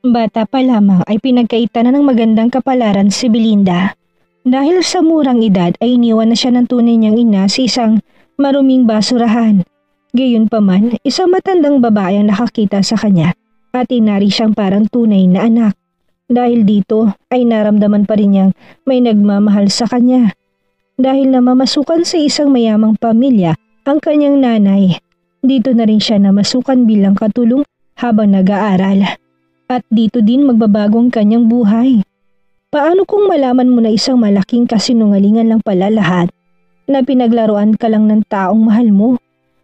Bata pa lamang ay pinagkaitan na ng magandang kapalaran si Belinda. Dahil sa murang edad ay iniwan na siya ng tunay niyang ina sa isang maruming basurahan. Gayunpaman, isang matandang babae ang nakakita sa kanya at inari siyang parang tunay na anak. Dahil dito ay naramdaman pa rin niyang may nagmamahal sa kanya. Dahil namamasukan sa isang mayamang pamilya ang kanyang nanay, dito na rin siya namasukan bilang katulong habang nag-aaral. At dito din magbabago ang kanyang buhay. Paano kung malaman mo na isang malaking kasinungalingan lang pala lahat, na pinaglaruan ka lang ng taong mahal mo?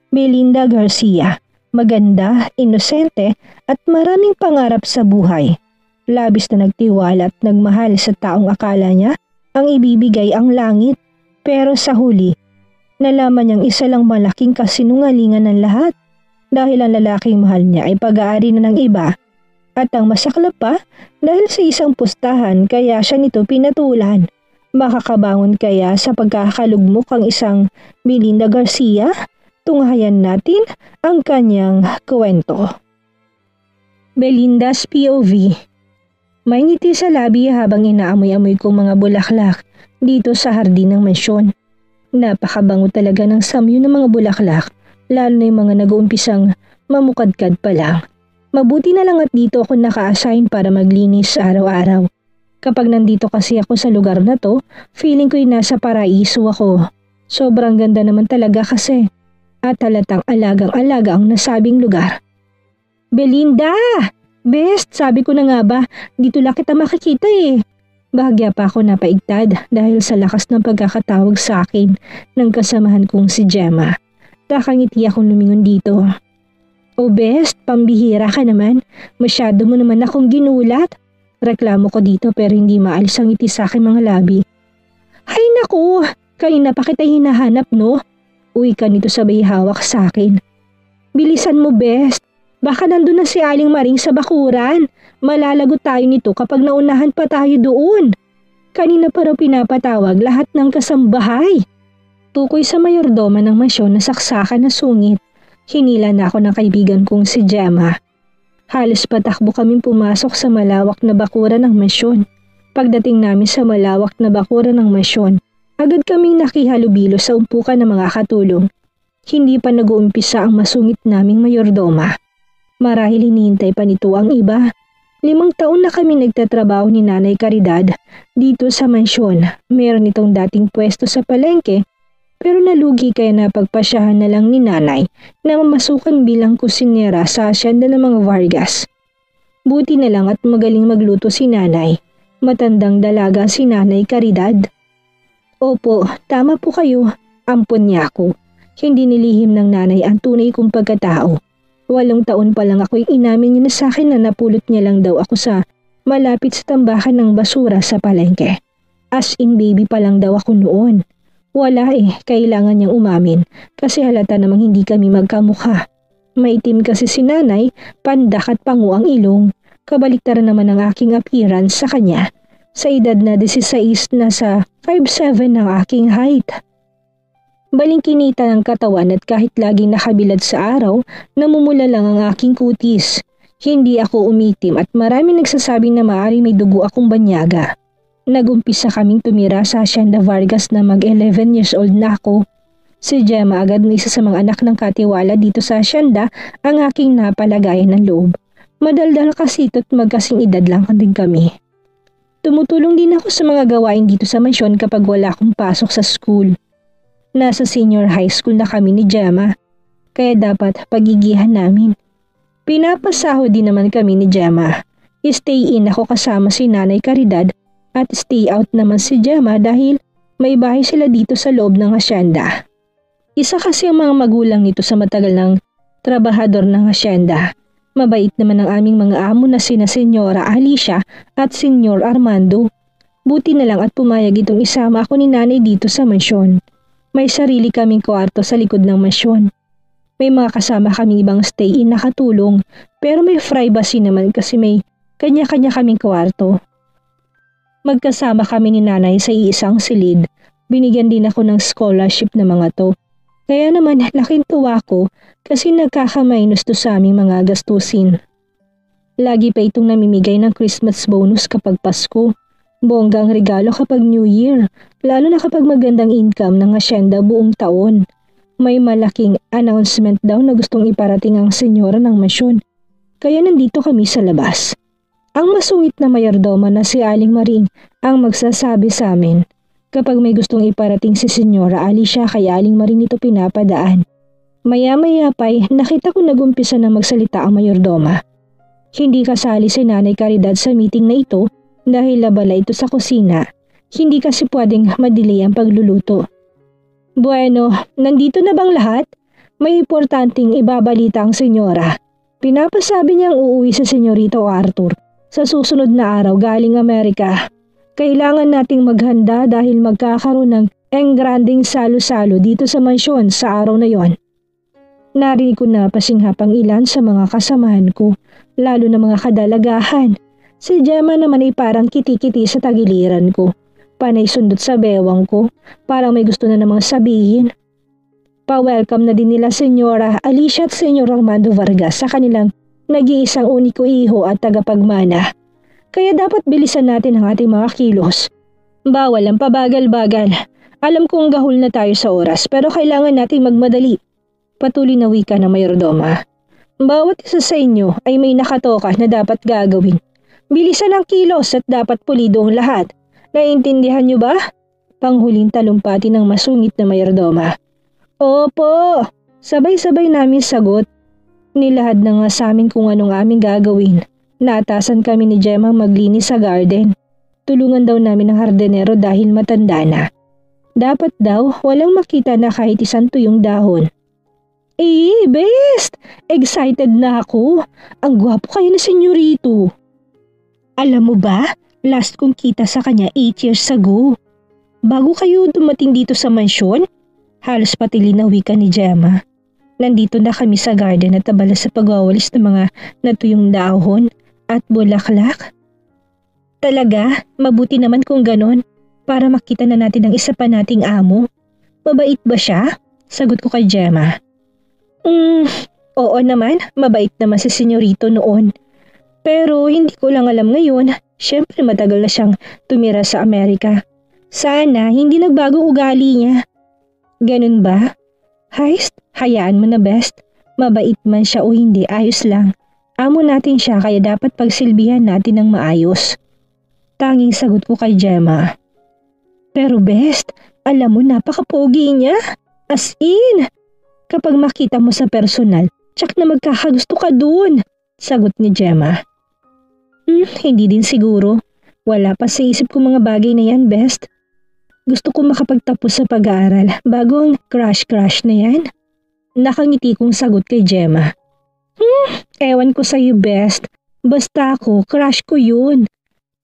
Belinda Garcia, maganda, inosente at maraming pangarap sa buhay. Labis na nagtiwala at nagmahal sa taong akala niya ang ibibigay ang langit. Pero sa huli, nalaman niyang isa lang malaking kasinungalingan ng lahat dahil ang lalaking mahal niya ay pag-aari na ng iba. At ang masaklap pa, dahil sa isang pustahan kaya siya nito pinatulan. Makakabangon kaya sa pagkakalugmok ang isang Belinda Garcia? Tunghayan natin ang kanyang kwento. Belinda's POV. May ngiti sa labi habang inaamoy-amoy kong mga bulaklak dito sa hardin ng mansyon. Napakabango talaga ng samyo ng mga bulaklak, lalo na yung mga nag-uumpisang mamukadkad pa lang. Mabuti na lang at dito ako naka-assign para maglinis araw-araw. Kapag nandito kasi ako sa lugar na to, feeling ko'y nasa paraiso ako. Sobrang ganda naman talaga kasi. At halatang alagang-alaga ang nasabing lugar. Belinda! Best, sabi ko na nga ba, dito lang kita makikita eh. Bahagya pa ako napaigtad dahil sa lakas ng pagkakatawag sa akin ng kasamahan kong si Gemma. Nakangiti akong lumingon dito. Oh best, pambihira ka naman. Masyado mo naman akong ginulat. Reklamo ko dito pero hindi maalis ang ngiti sa aking mga labi. Ay naku, kanina pa kita hinahanap no? Uwi ka nito sabay hawak sa akin. Bilisan mo best, baka nandun na si Aling Maring sa bakuran. Malalagot tayo nito kapag naunahan pa tayo doon. Kanina pa raw pinapatawag lahat ng kasambahay. Tukoy sa mayordoma ng mansyon na saksakan na sungit. Hinila na ako ng kaibigan kong si Gemma. Halos patakbo kaming pumasok sa malawak na bakuran ng mansyon. Pagdating namin sa malawak na bakuran ng mansyon, agad kaming nakihalubilo sa umpukan ng mga katulong. Hindi pa nag-uumpisa ang masungit naming mayordoma. Marahil hinihintay pa nito ang iba. 5 taon na kami nagtatrabaho ni Nanay Caridad dito sa mansyon. Meron itong dating pwesto sa palengke. Pero nalugi kaya napagpasyahan na lang ni Nanay na mamasukan bilang kusinera sa asyenda ng mga Vargas. Buti na lang at magaling magluto si Nanay. Matandang dalaga si Nanay Caridad. Opo, tama po kayo. Ampon niya ako. Hindi nilihim ng Nanay ang tunay kong pagkatao. 8 taon pa lang ako'y inamin niya na sa akin na napulot niya lang daw ako sa malapit sa tambakan ng basura sa palengke. As in baby pa lang daw ako noon. Wala kailangan niyang umamin kasi halata namang hindi kami magkamukha. Maitim kasi si Nanay, pandak at pangu ang ilong. Kabaliktaran naman ang aking appearance sa kanya. Sa edad na 16 na sa 5'7" ng aking height. Balingkinita ng katawan at kahit laging nakabilad sa araw, namumula lang ang aking kutis. Hindi ako umitim at maraming nagsasabing na maaaring may dugo akong banyaga. Nagumpisa kaming tumira sa Hacienda Vargas na mag-11 years old na ako. Si Gemma agad na isa sa mga anak ng katiwala dito sa Hacienda ang aking napalagayan ng loob. Madaldal kasi ito't magkasing edad lang din kami. Tumutulong din ako sa mga gawain dito sa mansyon kapag wala akong pasok sa school. Nasa senior high school na kami ni Gemma, kaya dapat pagigihan namin. Pinapasahod din naman kami ni Gemma. Stay in ako kasama si Nanay Caridad at stay out naman si Gemma dahil may bahay sila dito sa loob ng hacienda. Isa kasi ang mga magulang nito sa matagal ng trabahador ng hacienda. Mabait naman ang aming mga amo na sina Senyora Alicia at Senyor Armando. Buti na lang at pumayag itong isama ako ni Nanay dito sa mansyon. May sarili kaming kwarto sa likod ng mansyon. May mga kasama kaming ibang stay-in na katulong pero may privacy naman kasi may kanya-kanya kaming kwarto. Magkasama kami ni Nanay sa iisang silid. Binigyan din ako ng scholarship na mga to. Kaya naman laking tuwa ko kasi nagkakamainus to sa aming mga gastusin. Lagi pa itong namimigay ng Christmas bonus kapag Pasko. Bonggang regalo kapag New Year, lalo na kapag magandang income ng asyenda buong taon. May malaking announcement daw na gustong iparating ang senyora ng masyon. Kaya nandito kami sa labas. Ang masungit na mayordoma na si Aling Maring ang magsasabi sa amin. Kapag may gustong iparating si Senyora Alicia kay Aling Maring ito pinapadaan. Maya-maya pa'y nakita ko nagumpisa na magsalita ang mayordoma. Hindi kasali si Nanay Caridad sa meeting na ito dahil labala ito sa kusina. Hindi kasi pwedeng madili ang pagluluto. Bueno, nandito na bang lahat? May importanteng ibabalita ang senyora. Pinapasabi niyang uuwi sa Senyorito Arthur sa susunod na araw galing Amerika. Kailangan nating maghanda dahil magkakaroon ng engranding salo-salo dito sa mansyon sa araw na yon. Narinig ko na pasinghapang ilan sa mga kasamahan ko, lalo na mga kadalagahan. Si Gemma naman ay parang kiti-kiti sa tagiliran ko. Panay sundot sa bewang ko, parang may gusto na namang sabihin. Pa-welcome na din nila Senyora Alicia at Senyor Armando Vargas sa kanilang nag-iisang uniko iho at tagapagmana. Kaya dapat bilisan natin ang ating mga kilos. Bawal ang pabagal-bagal. Alam kong gahol na tayo sa oras pero kailangan nating magmadali. Patuloy na wika ng mayordoma. Bawat isa sa inyo ay may nakatoka na dapat gagawin. Bilisan ang kilos at dapat pulido ang lahat. Naiintindihan niyo ba? Panghuling talumpati ng masungit na mayordoma. Opo! Sabay-sabay namin sagot. Nilahad na nga sa amin kung anong aming gagawin. Naatasan kami ni Gemma maglinis sa garden. Tulungan daw namin ang hardenero dahil matanda na. Dapat daw walang makita na kahit isang tuyong dahon. Best! Excited na ako. Ang gwapo kayo na senyorito. Alam mo ba, last kong kita sa kanya 8 years ago. Bago kayo dumating dito sa mansyon, halos patili na wika ni Gemma. Nandito na kami sa garden at abala sa pagwawalis ng mga natuyong dahon at bulaklak. Talaga, mabuti naman kung ganon para makita na natin ang isa pa nating amo. Mabait ba siya? Sagot ko kay Gemma. Oo naman, mabait naman si senyorito noon. Pero hindi ko lang alam ngayon, syempre matagal na siyang tumira sa Amerika. Sana hindi nagbago ugali niya. Ganun ba? Heist, hayaan mo na best. Mabait man siya o hindi, ayos lang. Amo natin siya kaya dapat pagsilbihan natin ng maayos. Tanging sagot ko kay Gemma. Pero best, alam mo napakapogi niya. As in, kapag makita mo sa personal, tsak na magkakagusto ka dun. Sagot ni Gemma. Hindi din siguro. Wala pa sa isip ko mga bagay na yan, best. Gusto ko makapagtapos sa pag-aaral bago ang crush na yan. Nakangiti kong sagot kay Gemma. Ewan ko sa'yo, best. Basta ako, crush ko yun.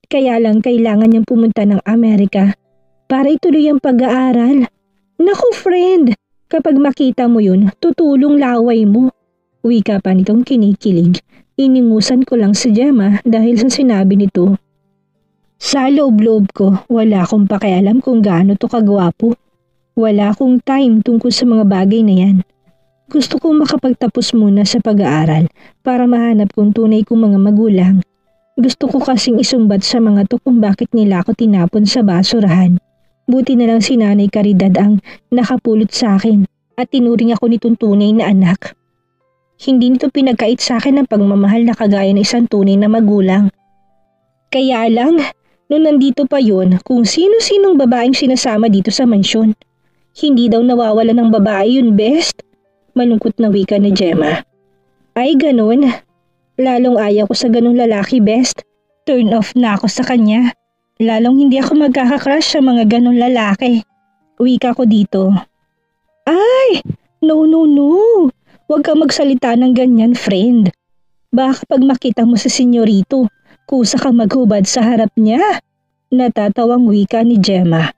Kaya lang kailangan niyang pumunta ng Amerika para ituloy ang pag-aaral. Naku friend, kapag makita mo yun, tutulong laway mo. Wika pa nitong kinikilig. Iningusan ko lang si Gemma dahil sa sinabi nito. Sa loob-loob ko, wala akong pakialam kung gaano to kagwapo. Wala akong time tungkol sa mga bagay na yan. Gusto kong makapagtapos muna sa pag-aaral para mahanap kong tunay kong mga magulang. Gusto ko kasing isumbat sa mga to kung bakit nila ako tinapon sa basurahan. Buti na lang si Nanay Caridad ang nakapulot sa akin at tinuring ako nitong tunay na anak. Hindi nito pinagkait sa akin ang pagmamahal na kagaya ng isang tunay na magulang. Kaya lang, nung nandito pa yon, kung sino-sinong babaeng sinasama dito sa mansyon. Hindi daw nawawala ng babae yun, best. Malungkot na wika ni Gemma. Ay ganun. Lalong ayaw ko sa ganung lalaki, best. Turn off na ako sa kanya. Lalong hindi ako magkakakrush sa mga ganung lalaki. Wika ko dito. Ay! No. Huwag kang magsalita ng ganyan, friend. Baka pag makita mo si senyorito, kusa kang maghubad sa harap niya. Natatawang wika ni Gemma.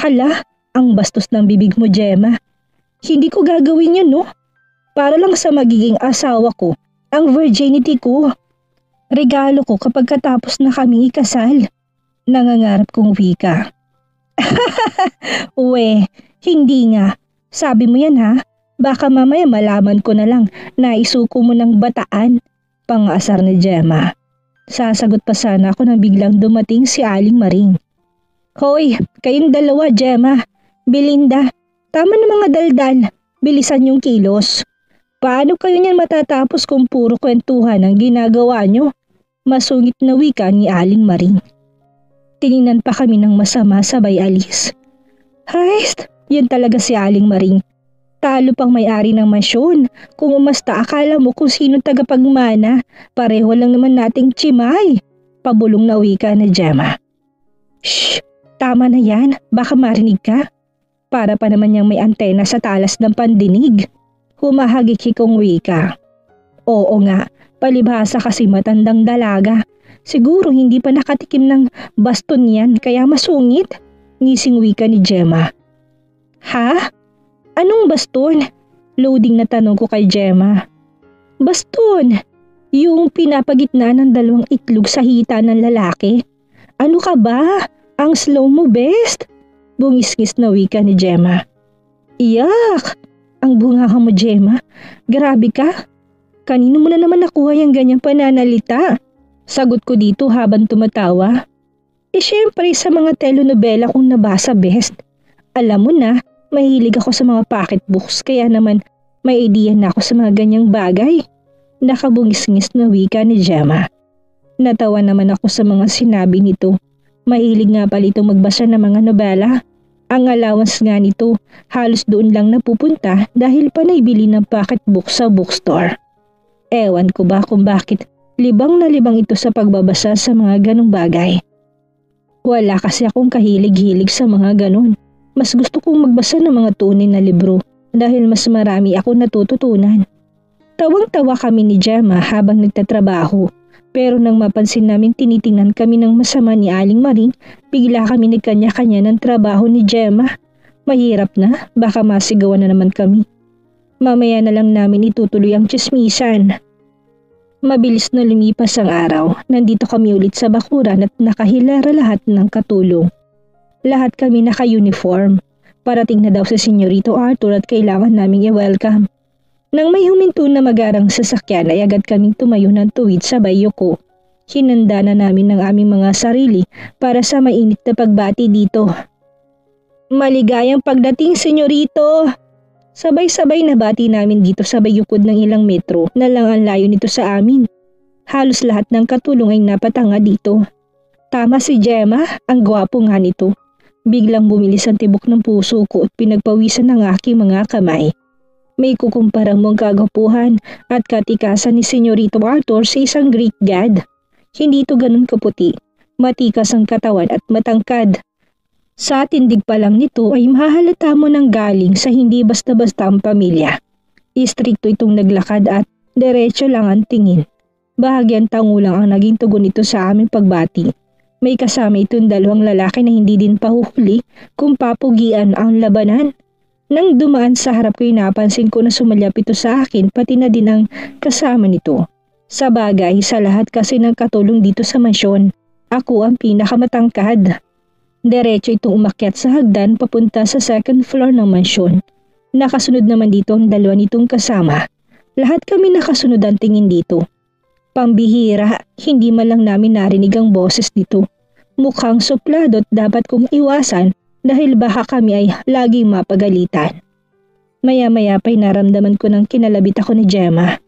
Hala, ang bastos ng bibig mo, Gemma. Hindi ko gagawin yun, no? Para lang sa magiging asawa ko, ang virginity ko. Regalo ko kapag katapos na kami ikasal. Nangangarap kong wika. Uwe, hindi nga. Sabi mo yan ha? Baka mamaya malaman ko na lang na isuko mo ng bataan. Pang-aasar ni Gemma. Sasagot pa sana ako nang biglang dumating si Aling Maring. Hoy, kayong dalawa, Gemma, Belinda, tama na mga daldal, bilisan yung kilos. Paano kayo niyan matatapos kung puro kwentuhan ang ginagawa nyo? Masungit na wika ni Aling Maring. Tiningnan pa kami ng masama sabay alis. Haist, yun talaga si Aling Maring. Talo pang may-ari ng mansyon. Kung umasta akala mo kung sino tagapagmana, pareho lang naman nating tsimay. Pabulong na wika ni Gemma. Shh, tama na yan, baka marinig ka. Para pa naman niyang may antena sa talas ng pandinig. Humahagik-hikong wika. Oo nga, palibhasa kasi matandang dalaga. Siguro hindi pa nakatikim ng baston yan kaya masungit. Ngising wika ni Gemma. Ha? Anong baston? Loading na tanong ko kay Gemma. Baston? Yung pinapagitna ng dalawang itlog sa hita ng lalaki? Ano ka ba? Ang slow mo, best? Bungis-ngis na wika ni Gemma. Iyak! Ang bungaha mo, Gemma. Grabe ka. Kanino mo na naman nakuha yung ganyang pananalita? Sagot ko dito habang tumatawa. Syempre sa mga telenovela kong nabasa, best. Alam mo na, mahilig ako sa mga pocketbooks kaya naman may idea na ako sa mga ganyang bagay. Nakabungis-ngis na wika ni Gemma. Natawa naman ako sa mga sinabi nito. Mahilig nga pala itong magbasa ng mga nobela. Ang allowance nga nito halos doon lang napupunta dahil panay bili ng pocketbook sa bookstore. Ewan ko ba kung bakit libang na libang ito sa pagbabasa sa mga ganong bagay. Wala kasi akong kahilig-hilig sa mga ganon. Mas gusto kong magbasa ng mga tunay na libro dahil mas marami akong natututunan. Tawang-tawa kami ni Gemma habang nagtatrabaho. Pero nang mapansin namin tinitingnan kami ng masama ni Aling Maring, bigla kami nagkanya-kanya ng trabaho ni Gemma. Mahirap na, baka masigawan na naman kami. Mamaya na lang namin itutuloy ang tsismisan. Mabilis na lumipas ang araw, nandito kami ulit sa bakuran at nakahilara lahat ng katulong. Lahat kami naka-uniform. Parating na daw si Senyorito Arthur at kailangan naming i-welcome. Nang may huminto na magarang sasakyan ay agad kaming tumayo ng tuwid sa bayoko. Hinanda na namin ang aming mga sarili para sa mainit na pagbati dito. Maligayang pagdating, Senyorito! Sabay-sabay na bati namin dito sa bayukod ng ilang metro na lang ang layo nito sa amin. Halos lahat ng katulong ay napatanga dito. Tama si Gemma, ang gwapo nga nito. Biglang bumilis ang tibok ng puso ko at pinagpawisan ng aking mga kamay. May kukumpara mong kagapuhan at katikasan ni Senyorito Arthur sa isang Greek god. Hindi ito ganun kaputi, matikas ang katawan at matangkad. Sa tindig pa lang nito ay mahahalata mo ng galing sa hindi basta-basta ang pamilya. Istrikto itong naglakad at diretso lang ang tingin. Bahagyang tango lang ang naging tugon nito sa aming pagbati. May kasama itong dalawang lalaki na hindi din pahuhuli kung papugian ang labanan. Nang dumaan sa harap ko napansin ko na sumalyap ito sa akin pati na din ang kasama nito. Sa bagay sa lahat kasi ng katulong dito sa mansyon, ako ang pinakamatangkad. Diretso itong umakyat sa hagdan papunta sa second floor ng mansyon. Nakasunod naman dito ang dalawa nitong kasama. Lahat kami nakasunod ang tingin dito. Pambihira, hindi man lang namin narinig ang boses dito. Mukhang suplado at dapat kong iwasan dahil baka kami ay laging mapagalitan. Maya-maya pa'y naramdaman ko ng kinalabit ako ni Gemma.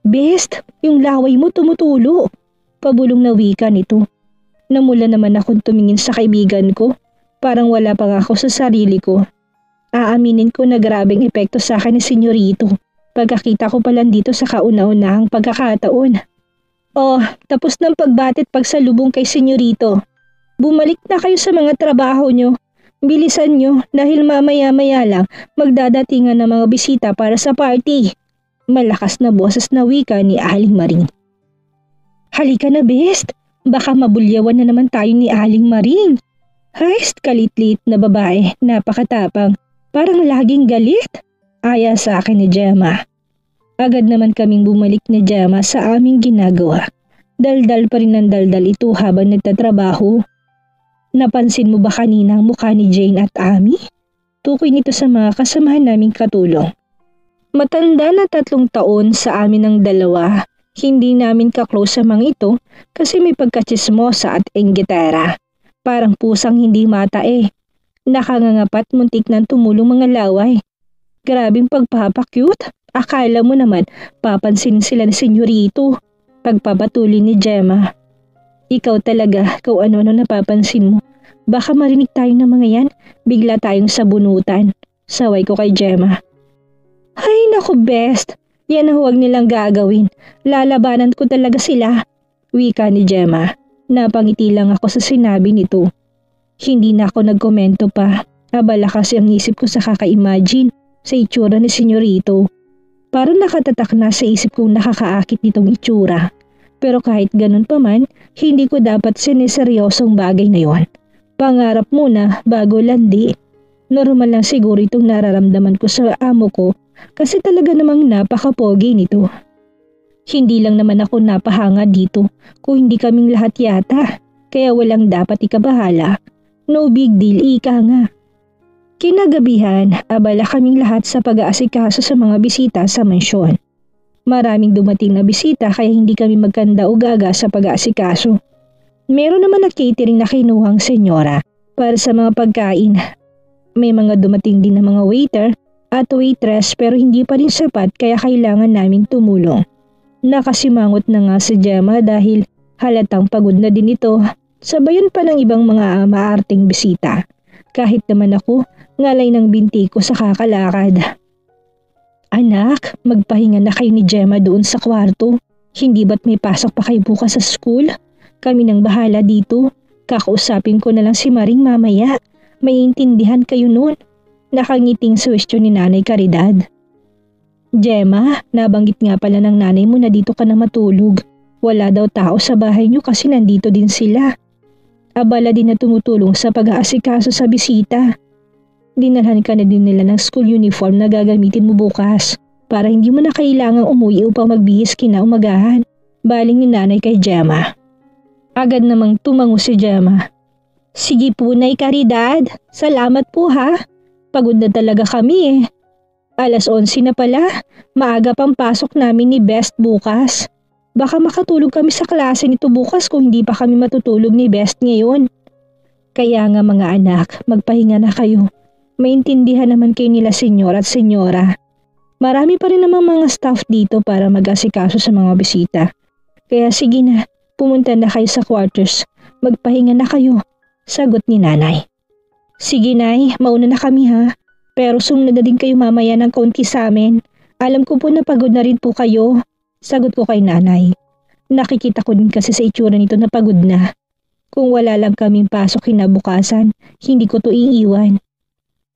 Best, yung laway mo tumutulo. Pabulong na wika nito. Namula naman akong tumingin sa kaibigan ko. Parang wala pa ako sa sarili ko. Aaminin ko na grabeng epekto sa akin ni Senyorito. Pagkakita ko pa lang dito sa kauna-unahang pagkakataon. Oh, tapos ng pagbatit pagsalubong kay Senyorito. Bumalik na kayo sa mga trabaho nyo. Bilisan nyo dahil mamaya-maya lang magdadatingan ng mga bisita para sa party. Malakas na boses na wika ni Aling Maring. Halika na, best. Baka mabulyawan na naman tayo ni Aling Maring. Haist, kalit-lit na babae, napakatapang. Parang laging galit. Aya sa akin ni Gemma. Agad naman kaming bumalik ni Gemma sa aming ginagawa. Daldal pa rin ng daldal ito habang nagtatrabaho. Napansin mo ba kanina ang mukha ni Jane at Amy? Tukoy nito sa mga kasamahan naming katulong. Matanda na 3 taon sa amin ng dalawa. Hindi namin kaklose sa mga ito kasi may pagkatsismosa at enggitera. Parang pusang hindi matae. Nakangangapat muntik ng tumulong mga laway. Grabing pagpapakyut. Akala mo naman papansinin sila ni senyorito. Pagpapatuloy ni Gemma. Ikaw talaga kung ano-ano napapansin mo. Baka marinig tayo ng mga yan, bigla tayong sabunutan. Saway ko kay Gemma. Ay naku best, yan ang huwag nilang gagawin. Lalabanan ko talaga sila. Wika ni Gemma. Napangiti lang ako sa sinabi nito. Hindi na ako nagkomento pa. Abala kasi ang isip ko sa kaka-imagine sa itsura ni senyorito. Parang nakatatak na sa isip kong nakakaakit nitong itsura. Pero kahit ganun pa man, hindi ko dapat sineseryosong bagay na yon. Pangarap muna bago landi. Normal lang siguro itong nararamdaman ko sa amo ko kasi talaga namang napakapogi nito. Hindi lang naman ako napahanga dito kung hindi kaming lahat yata. Kaya walang dapat ikabahala. No big deal, ika nga. Kinagabihan, abala kaming lahat sa pag-aasikaso sa mga bisita sa mansyon. Maraming dumating na bisita kaya hindi kami magkanda o gaga sa pag-aasikaso. Meron naman na catering na kinuhang senyora para sa mga pagkain. May mga dumating din na mga waiter at waitress pero hindi pa rin sapat kaya kailangan naming tumulong. Nakasimangot na nga si Gemma dahil halatang pagod na din ito. Sabayan pa ng ibang mga maarting bisita. Kahit naman ako, ngalay ng binti ko sa kakalakad. Anak, magpahinga na kayo ni Gemma doon sa kwarto. Hindi ba't may pasok pa kayo bukas sa school? Kami nang bahala dito. Kakausapin ko na lang si Maring mamaya. Maiintindihan kayo noon. Nakangiting suwestyon ni Nanay Caridad. Gemma, nabanggit nga pala ng nanay mo na dito ka na matulog. Wala daw tao sa bahay niyo kasi nandito din sila. Abala din na tumutulong sa pag-aasikaso sa bisita. Dinalhan ka na din nila ng school uniform na gagamitin mo bukas para hindi mo na kailangang umuwi upang magbihis kinaumagahan. Baling ni nanay kay Gemma. Agad namang tumango si Gemma. Sige po, Nay Caridad. Salamat po ha. Pagod na talaga kami eh. 11:00 na pala. Maaga pang pasok namin ni Best bukas. Baka makatulog kami sa klase nito bukas kung hindi pa kami matutulog ni Best ngayon. Kaya nga mga anak, magpahinga na kayo. Maintindihan naman kayo nila senyor at senyora. Marami pa rin namang mga staff dito para mag-asikaso sa mga bisita. Kaya sige na, pumunta na kayo sa quarters. Magpahinga na kayo. Sagot ni nanay. Sige nay, mauna na kami ha. Pero sumunod na din kayo mamaya ng kaunti sa amin. Alam ko po na pagod na rin po kayo. Sagot ko kay nanay. Nakikita ko din kasi sa itsura nito na pagod na. Kung wala lang kaming pasok kinabukasan, hindi ko to iiwan.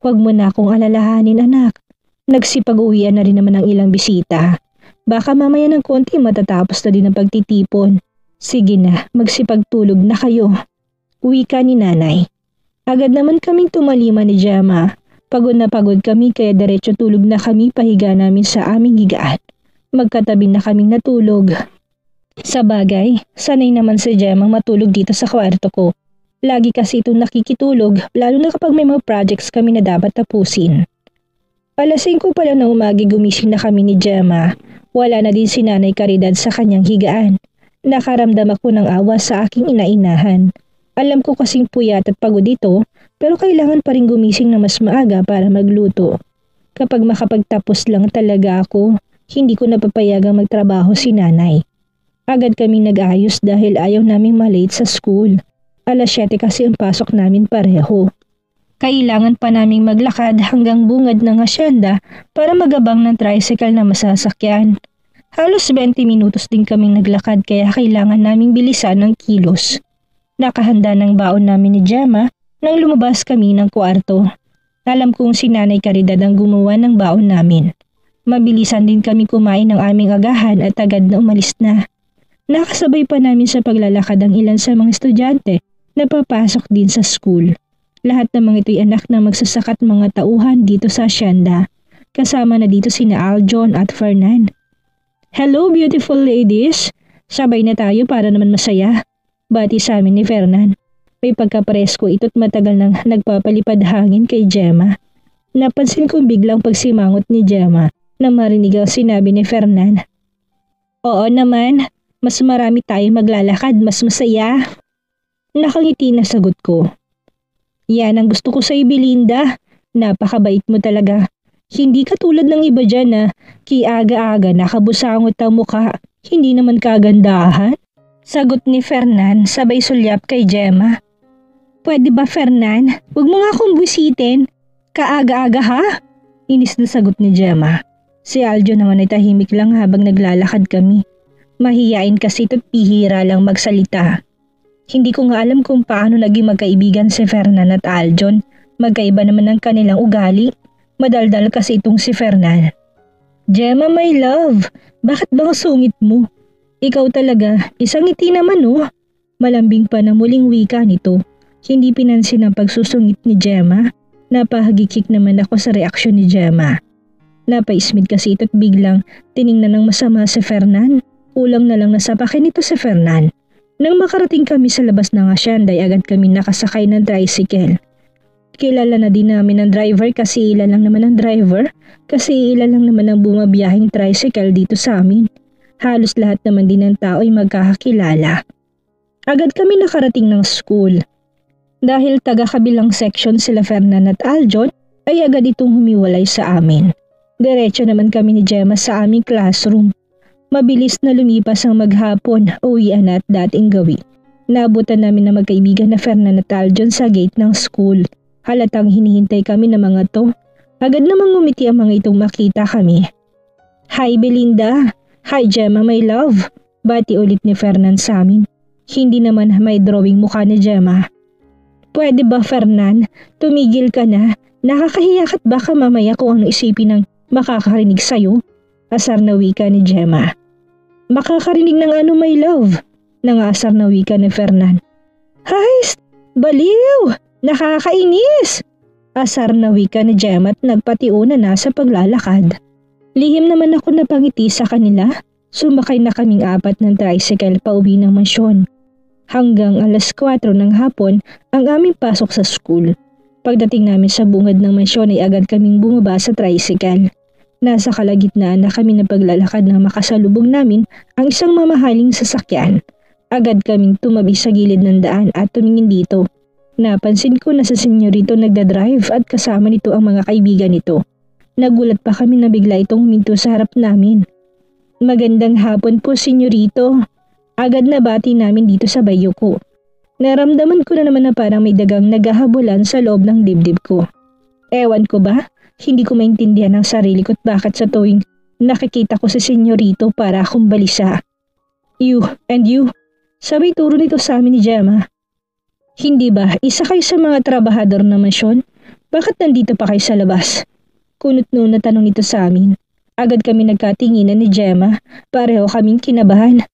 Huwag mo na akong alalahanin anak. Nagsipag-uwian na rin naman ang ilang bisita. Baka mamaya ng konti matatapos na din ang pagtitipon. Sige na, magsipagtulog na kayo. Wika ni nanay. Agad naman kaming tumalima ni Gemma. Pagod na pagod kami kaya diretso tulog na kami pahiga namin sa aming higaan. Magkatabi na kaming natulog. Sa bagay, sanay naman si Gemma matulog dito sa kwarto ko. Lagi kasi itong nakikitulog lalo na kapag may mga projects kami na dapat tapusin. 5:00 pala ng umaga gumising na kami ni Gemma. Wala na din si Nanay Caridad sa kanyang higaan. Nakaramdam ako ng awa sa aking inainahan. Alam ko kasing puyat at pagod ito pero kailangan pa rin gumising na mas maaga para magluto. Kapag makapagtapos lang talaga ako, hindi ko napapayagang magtrabaho si nanay. Agad kaming nag-ayos dahil ayaw naming malate sa school. 7:00 kasi ang pasok namin pareho. Kailangan pa naming maglakad hanggang bungad ng asyenda para magabang ng tricycle na masasakyan. Halos 20 minutos din kaming naglakad kaya kailangan naming bilisan ng kilos. Nakahanda ng baon namin ni Gemma nang lumabas kami ng kwarto. Alam kong si Nanay Caridad ang gumawa ng baon namin. Mabilisan din kami kumain ng aming agahan at agad na umalis na. Nakasabay pa namin sa paglalakad ang ilan sa mga estudyante na papasok din sa school. Lahat ng mga ito'y anak na magsasakat mga tauhan dito sa asyenda. Kasama na dito sina Aljon at Fernan. Hello beautiful ladies! Sabay na tayo para naman masaya. Bati sa amin ni Fernan. May pagkapresko ito't matagal nang nagpapalipad hangin kay Gemma. Napansin kong biglang pagsimangot ni Gemma na marinig ang sinabi ni Fernan. Oo naman, mas marami tayo maglalakad, mas masaya. Nakangiti na sagot ko. Yan ang gusto ko sa Belinda. Napakabait mo talaga. Hindi ka tulad ng iba dyan na kiaga-aga nakabusangot ang mukha. Hindi naman kagandahan. Sagot ni Fernan sabay sulyap kay Gemma. Pwede ba Fernan? Huwag mo nga akong busitin. Kaaga-aga ha? Inis na sagot ni Gemma. Si Aljo naman ay tahimik lang habang naglalakad kami. Mahiyain kasi ito't pihira lang magsalita. Hindi ko nga alam kung paano naging magkaibigan si Fernan at Aljon. Magkaiba naman ang kanilang ugali. Madaldal kasi itong si Fernan. Gemma, my love, bakit bang sungit mo? Ikaw talaga, isang ngiti naman oh. Malambing pa na muling wika nito. Hindi pinansin ang pagsusungit ni Gemma. Napahagikik naman ako sa reaksyon ni Gemma. Napaismid kasi ito't biglang tiningnan ng masama si Fernan. Kulang na lang nasapakin ito si Fernan. Nang makarating kami sa labas ng asyenda ay agad kami nakasakay ng tricycle. Kilala na din namin ang driver kasi ilan lang naman ang driver, kasi ilan lang naman ang bumabiyahing tricycle dito sa amin. Halos lahat naman din ng tao ay magkakakilala. Agad kami nakarating ng school. Dahil taga-kabilang section sila Fernan at Aljon, ay agad itong humiwalay sa amin. Diretso naman kami ni Gemma sa aming classroom. Mabilis na lumipas ang maghapon, uwian at dating gawi. Naabutan namin na magkaibigan na Fernan at Aljon sa gate ng school. Halatang hinihintay kami ng mga to. Agad namang ngumiti ang mga itong makita kami. Hi Belinda! Hi Gemma, my love! Bati ulit ni Fernan sa amin. Hindi naman may drawing mukha ni Gemma. Pwede ba Fernan? Tumigil ka na. Nakakahiya ka't baka mamaya kung ano isipin ng makakarinig sa'yo. Asar na wika ni Gemma. Makakarinig ng ano my love? Nangasar na wika ni Fernan. Hays! Baliw! Nakakainis! Asar na wika ni Gemma at nagpatiuna na sa paglalakad. Lihim naman ako napangiti sa kanila. Sumakay na kaming apat ng tricycle pauwi ng mansyon. Hanggang alas 4 ng hapon ang aming pasok sa school. Pagdating namin sa bungad ng mansyon ay agad kaming bumaba sa tricycle. Nasa kalagitnaan na kami na paglalakad nang makasalubong namin ang isang mamahaling sasakyan. Agad kaming tumabi sa gilid ng daan at tumingin dito. Napansin ko na sa senyorito nagdadrive at kasama nito ang mga kaibigan nito. Nagulat pa kami na bigla itong huminto sa harap namin. Magandang hapon po senyorito. Agad na bati namin dito sa bayo ko. Naramdaman ko na naman na parang may dagang naghahabulan sa loob ng dibdib ko. Ewan ko ba? Hindi ko maintindihan ang sarili ko at bakit sa tuwing nakikita ko si senyorito para akong balisa. You and you, sabay turo nito sa amin ni Gemma. Hindi ba, isa kayo sa mga trabahador ng mansyon? Bakit nandito pa kayo sa labas? Kunot noon na tanong nito sa amin. Agad kami nagkatinginan ni Gemma, pareho kaming kinabahan.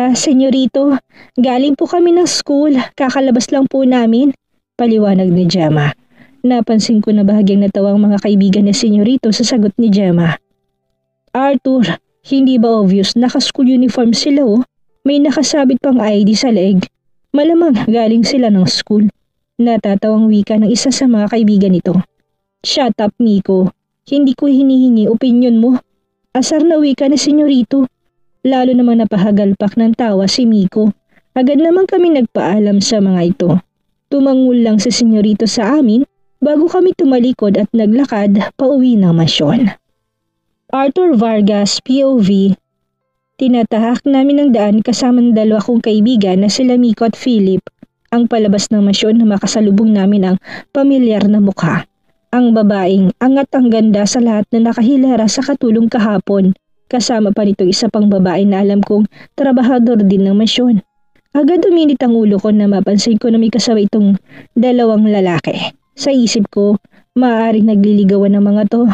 Senyorito, galing po kami ng school, kakalabas lang po namin, paliwanag ni Gemma. Napansin ko na bahagyang natawa ang mga kaibigan ni senyorito sa sagot ni Gemma. Arthur, hindi ba obvious naka-school uniform sila oh? May nakasabit pang ID sa leeg. Malamang galing sila ng school. Natatawang wika ng isa sa mga kaibigan nito. Shut up, Miko. Hindi ko hinihingi opinyon mo. Asar na wika ni senyorito. Lalo namang napahagalpak ng tawa si Miko. Agad naman kami nagpaalam sa mga ito. Tumangol lang si senyorito sa amin bago kami tumalikod at naglakad pauwi ng mansyon. Arthur Vargas, POV. Tinatahak namin ang daan kasama ng dalawa kong kaibigan na sila Miko at Philip. Ang palabas ng mansyon na makasalubong namin ang pamilyar na mukha. Ang babaeng angat ang ganda sa lahat na nakahilera sa katulong kahapon. Kasama pa nito isa pang babae na alam kong trabahador din ng mansyon. Agad uminit ang ulo ko na mapansin ko na may kasama itong dalawang lalaki. Sa isip ko, maaaring nagliligawan ng mga to.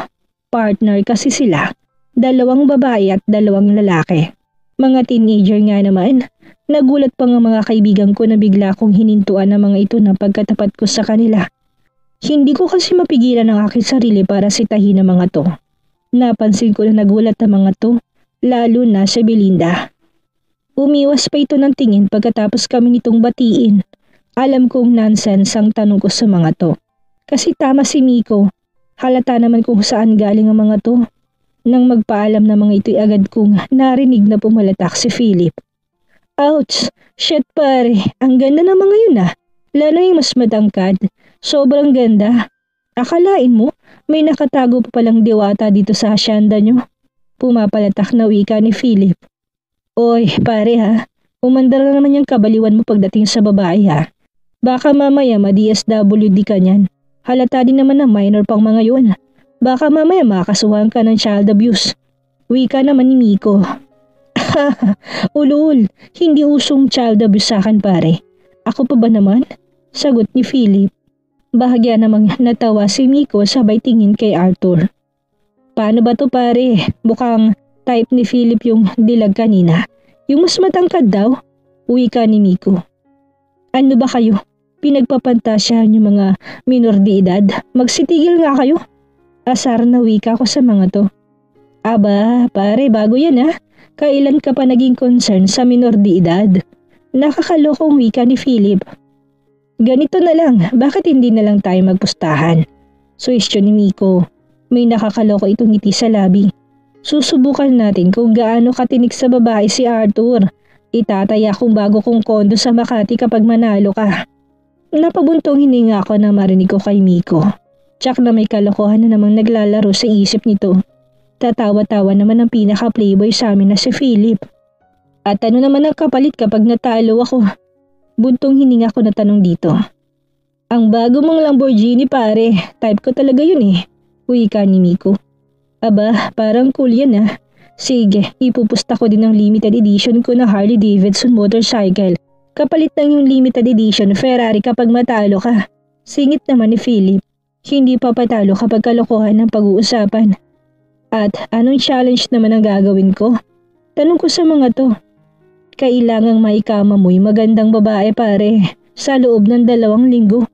Partner kasi sila. Dalawang babae at dalawang lalaki. Mga teenager nga naman. Nagulat pa nga mga kaibigan ko na bigla kong hinintuan ang mga ito na pagkatapat ko sa kanila. Hindi ko kasi mapigilan ang aking sarili para sitahin ang mga to. Napansin ko na nagulat ang mga to, lalo na si Belinda. Umiwas pa ito ng tingin pagkatapos kami nitong batiin. Alam kong nonsense ang tanong ko sa mga to. Kasi tama si Miko. Halata naman kung saan galing ang mga to. Nang magpaalam na mga ito'y agad kong narinig na pumalatak si Philip. Ouch! Shit pare, ang ganda ng mga yun ah. Lalo yung mas matangkad. Sobrang ganda. Akalain mo, may nakatago pa palang diwata dito sa hasyenda nyo. Pumapalatak na wika ni Philip. Oy, pare ha. Umandar na naman yung kabaliwan mo pagdating sa babae ha. Baka mamaya ma-DSWD ka niyan. Halata din naman na minor pang mga yun. Baka mamaya makakasuhan ka ng child abuse. Wika naman ni Miko. Ulul, hindi usong child abuse sa akin pare. Ako pa ba naman? Sagot ni Philip. Bahagya namang natawa si Miko sabay tingin kay Arthur. Paano ba to pare? Mukhang type ni Philip yung dilag kanina. Yung mas matangkad daw. Wika ni Miko. Ano ba kayo? Pinagpapantasyahan yung mga minor de edad? Magsitigil nga kayo. Asar na wika ko sa mga to. Aba, pare bago yan ha. Kailan ka pa naging concern sa minor de edad? Nakakalokong wika ni Philip. Ganito na lang, bakit hindi na lang tayo magpustahan? Suwestyon ni Miko. May nakakaloko itong ngiti sa labi. Susubukan natin kung gaano katinik sa babae si Arthur. Itataya kong bago kong kondo sa Makati kapag manalo ka. Napabuntong hininga ako na marinig ko kay Miko. Tsak na may kalokohan na namang naglalaro sa isip nito. Tatawa-tawa naman ang pinaka-playboy sa amin na si Philip. At ano naman ang kapalit kapag natalo ako? Buntong hininga ko na tanong dito. Ang bago mong Lamborghini pare, type ko talaga yun eh. Wika ni Miko. Aba, parang cool yan ah. Sige, ipupusta ko din ang limited edition ko na Harley Davidson motorcycle. Kapalit lang yung limited edition Ferrari kapag matalo ka. Singit naman ni Philip. Hindi pa patalo kapag kalokohan ng pag-uusapan. At anong challenge naman ang gagawin ko? Tanong ko sa mga to. Kailangang maikama mo'y magandang babae pare sa loob ng 2 linggo.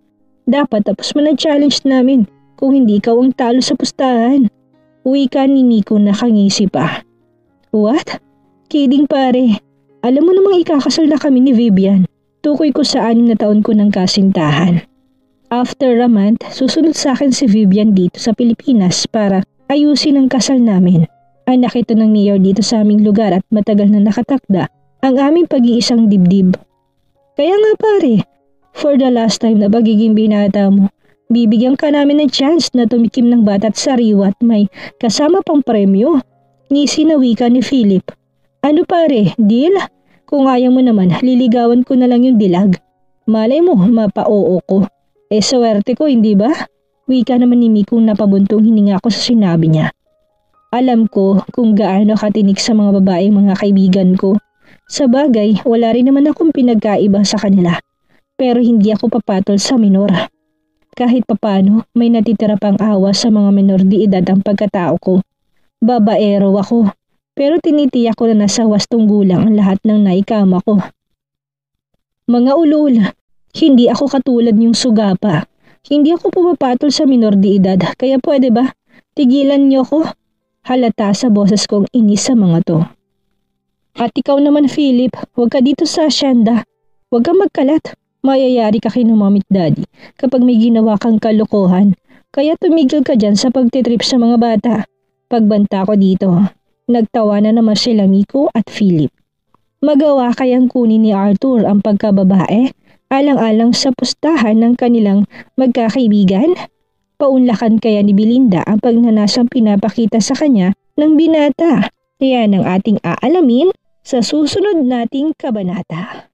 Dapat tapos mo na challenge namin kung hindi ikaw ang talo sa pustahan. Wika ni Miko na kangisi pa. What? Kidding pare. Alam mo namang ikakasal na kami ni Vivian. Tukoy ko sa 6 na taon ko ng kasintahan. After a month, susunod sa akin si Vivian dito sa Pilipinas para ayusin ang kasal namin. Anak ito ng mayor dito sa aming lugar at matagal na nakatakda ang aming pag-iisang dibdib. Kaya nga pare, for the last time na pagiging binata mo, bibigyan ka namin ng chance na tumikim ng bata't sariwa at may kasama pang premyo. Ngisi na wika ni Philip. Ano pare, deal? Kung ayaw mo naman, liligawan ko na lang yung dilag. Malay mo, mapa-oo ko. Swerte ko, hindi ba? Wika naman ni Miko napabuntong hininga ko sa sinabi niya. Alam ko kung gaano katinik sa mga babae mga kaibigan ko. Sa bagay, wala rin naman akong pinagkaiba sa kanila. Pero hindi ako papatol sa minor. Kahit papano, may natitira pang awa sa mga minor de edad ang pagkatao ko. Babaero ako, pero tinitiyak ko na nasa wastong gulang ang lahat ng naikama ko. Mga ulol, hindi ako katulad niyong sugapa. Hindi ako pumapatol sa minor de edad, kaya pwede ba? Tigilan niyo ko. Halata sa boses kong inis sa mga to. At ikaw naman Philip, huwag ka dito sa asyenda. Huwag kang magkalat. Mayayari ka kay mommy at daddy kapag may ginawa kang kalokohan. Kaya tumigil ka dyan sa pagtitrip sa mga bata. Pagbanta ko dito, nagtawa na naman sila Miko at Philip. Magawa kayang kunin ni Arthur ang pagkababae alang-alang sa pustahan ng kanilang magkakaibigan? Paunlakan kaya ni Belinda ang pagnanasang pinapakita sa kanya ng binata? Yan ang ating aalamin sa susunod nating kabanata.